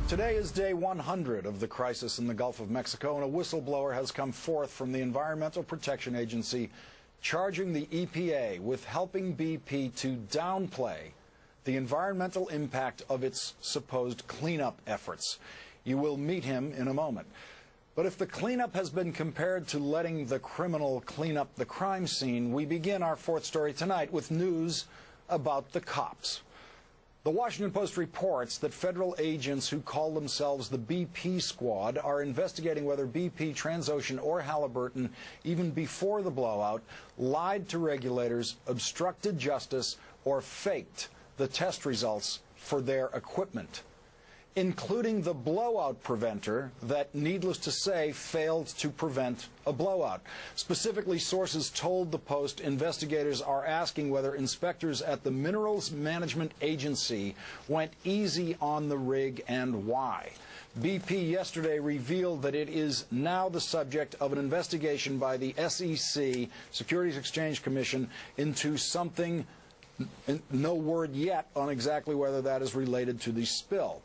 Today is day 100 of the crisis in the Gulf of Mexico, and a whistleblower has come forth from the Environmental Protection Agency charging the EPA with helping BP to downplay the environmental impact of its supposed cleanup efforts. You will meet him in a moment. But if the cleanup has been compared to letting the criminal clean up the crime scene, we begin our fourth story tonight with news about the cops. The Washington Post reports that federal agents who call themselves the BP Squad are investigating whether BP, Transocean, or Halliburton, even before the blowout, lied to regulators, obstructed justice, or faked the test results for their equipment, including the blowout preventer that, needless to say, failed to prevent a blowout. Specifically, sources told the Post investigators are asking whether inspectors at the Minerals Management Agency went easy on the rig and why. BP yesterday revealed that it is now the subject of an investigation by the SEC, Securities Exchange Commission, into something, no word yet on exactly whether that is related to the spill.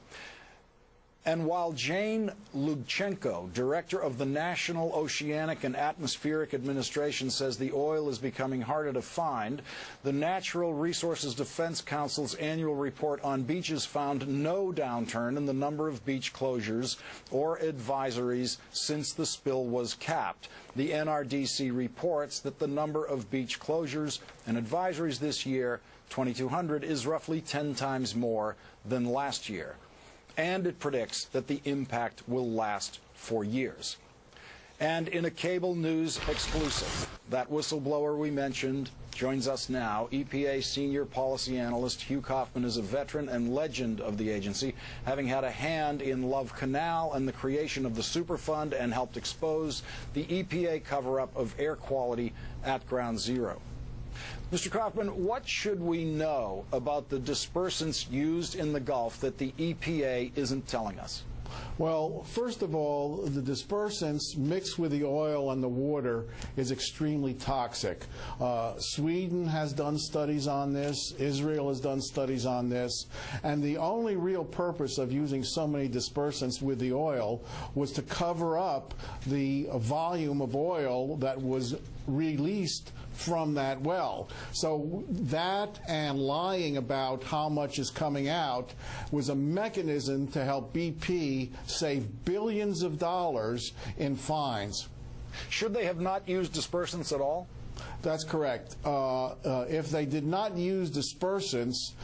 And while Jane Lubchenco, director of the National Oceanic and Atmospheric Administration, says the oil is becoming harder to find, the Natural Resources Defense Council's annual report on beaches found no downturn in the number of beach closures or advisories since the spill was capped. The NRDC reports that the number of beach closures and advisories this year, 2,200, is roughly 10 times more than last year. And it predicts that the impact will last for years. And in a cable news exclusive, that whistleblower we mentioned joins us now. EPA senior policy analyst Hugh Kaufman is a veteran and legend of the agency, having had a hand in Love Canal and the creation of the Superfund and helped expose the EPA cover-up of air quality at Ground Zero. Mr. Kaufman, what should we know about the dispersants used in the Gulf that the EPA isn't telling us? Well, first of all, the dispersants mixed with the oil and the water is extremely toxic. Sweden has done studies on this. Israel has done studies on this. And the only real purpose of using so many dispersants with the oil was to cover up the volume of oil that was released from that well. So that and lying about how much is coming out was a mechanism to help BP save billions of dollars in fines. Should they have not used dispersants at all? That's correct. If they did not use dispersants,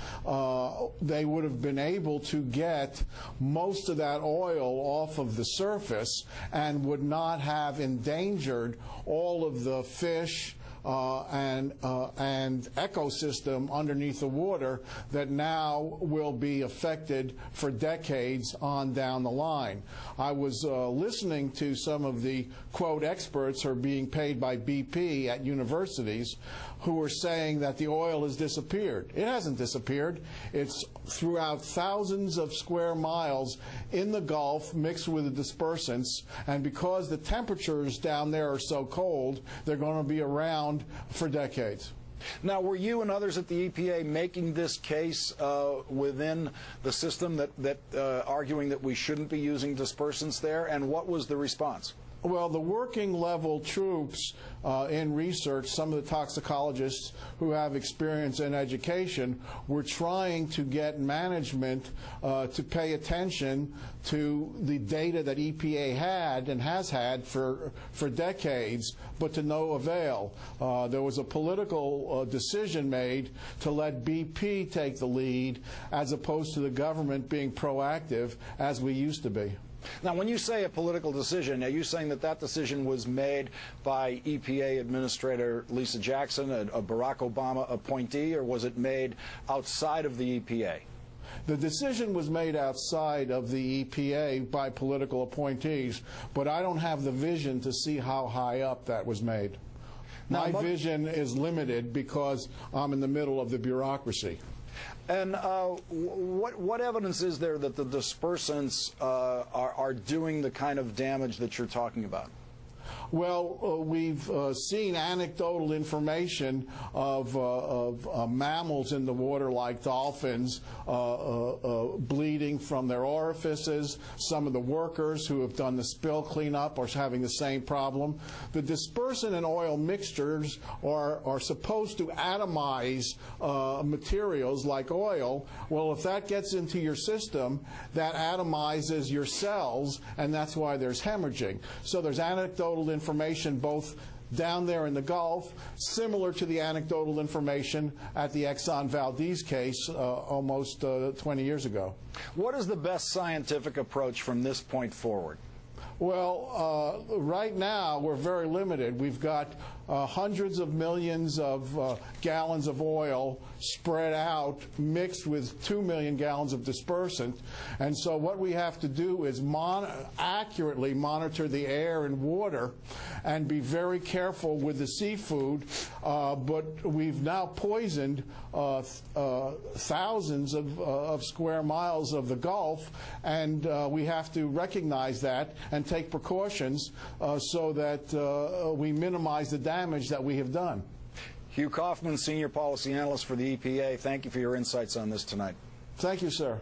they would have been able to get most of that oil off of the surface and would not have endangered all of the fish and ecosystem underneath the water that now will be affected for decades on down the line. I was listening to some of the, quote, experts who are being paid by BP at universities who are saying that the oil has disappeared. It hasn't disappeared. It's throughout thousands of square miles in the Gulf mixed with the dispersants, and because the temperatures down there are so cold, they're going to be around for decades. Now, were you and others at the EPA making this case within the system that arguing that we shouldn't be using dispersants there, and what was the response? Well, the working level troops in research, some of the toxicologists who have experience in education, were trying to get management to pay attention to the data that EPA had and has had for decades, but to no avail. There was a political decision made to let BP take the lead as opposed to the government being proactive as we used to be. Now, when you say a political decision, are you saying that that decision was made by EPA Administrator Lisa Jackson, a Barack Obama appointee, or was it made outside of the EPA? The decision was made outside of the EPA by political appointees, but I don't have the vision to see how high up that was made. My vision is limited because I'm in the middle of the bureaucracy. And what evidence is there that the dispersants are doing the kind of damage that you're talking about? Well, we've seen anecdotal information of mammals in the water like dolphins bleeding from their orifices. Some of the workers who have done the spill cleanup are having the same problem. The dispersant and oil mixtures are supposed to atomize materials like oil. Well, if that gets into your system, that atomizes your cells, and that's why there's hemorrhaging. So there's anecdotal information both down there in the Gulf, similar to the anecdotal information at the Exxon Valdez case almost 20 years ago. What is the best scientific approach from this point forward? Well, right now we're very limited. We've got hundreds of millions of gallons of oil spread out, mixed with 2 million gallons of dispersant. And so what we have to do is accurately monitor the air and water and be very careful with the seafood. But we've now poisoned thousands of square miles of the Gulf, and we have to recognize that and take precautions so that we minimize the damage that we have done. Hugh Kaufman, Senior Policy Analyst for the EPA, thank you for your insights on this tonight. Thank you, sir.